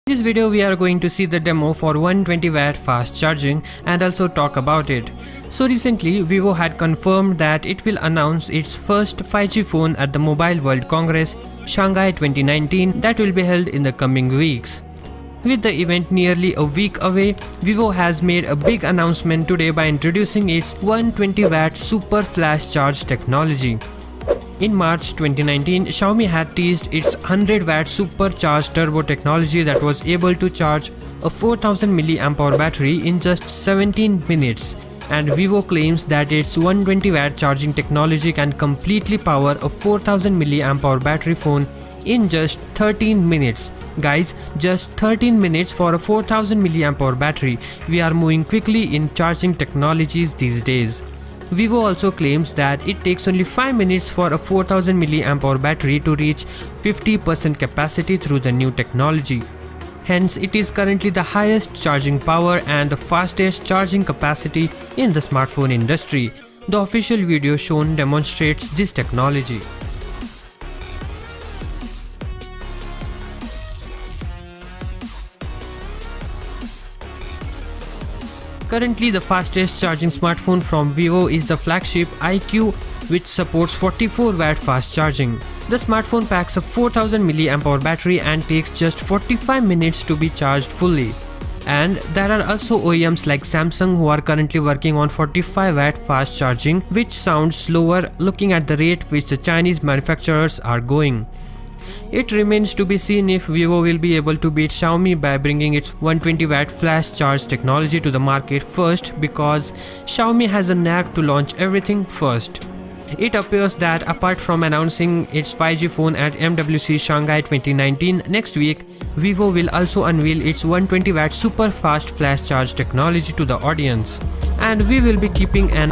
In this video we are going to see the demo for 120 watt fast charging and also talk about it. So recently Vivo had confirmed that it will announce its first 5G phone at the Mobile World Congress Shanghai 2019 that will be held in the coming weeks. With the event nearly a week away, Vivo has made a big announcement today by introducing its 120 watt Super FlashCharge technology. In March 2019, Xiaomi had teased its 100 watt supercharged turbo technology that was able to charge a 4000 mAh battery in just 17 minutes. And Vivo claims that its 120 watt charging technology can completely power a 4000 mAh battery phone in just 13 minutes. Guys, just 13 minutes for a 4000 mAh battery. We are moving quickly in charging technologies these days. Vivo also claims that it takes only 5 minutes for a 4000 mAh battery to reach 50% capacity through the new technology. Hence, it is currently the highest charging power and the fastest charging capacity in the smartphone industry. The official video shown demonstrates this technology. Currently, the fastest charging smartphone from Vivo is the flagship iQOO, which supports 44 watt fast charging. The smartphone packs a 4000 mAh battery and takes just 45 minutes to be charged fully. And there are also OEMs like Samsung who are currently working on 45 watt fast charging, which sounds slower looking at the rate which the Chinese manufacturers are going. It remains to be seen if Vivo will be able to beat Xiaomi by bringing its 120 watt flash charge technology to the market first, because Xiaomi has a knack to launch everything first. It appears that apart from announcing its 5G phone at MWC Shanghai 2019 next week, Vivo will also unveil its 120 watt super fast flash charge technology to the audience. And we will be keeping an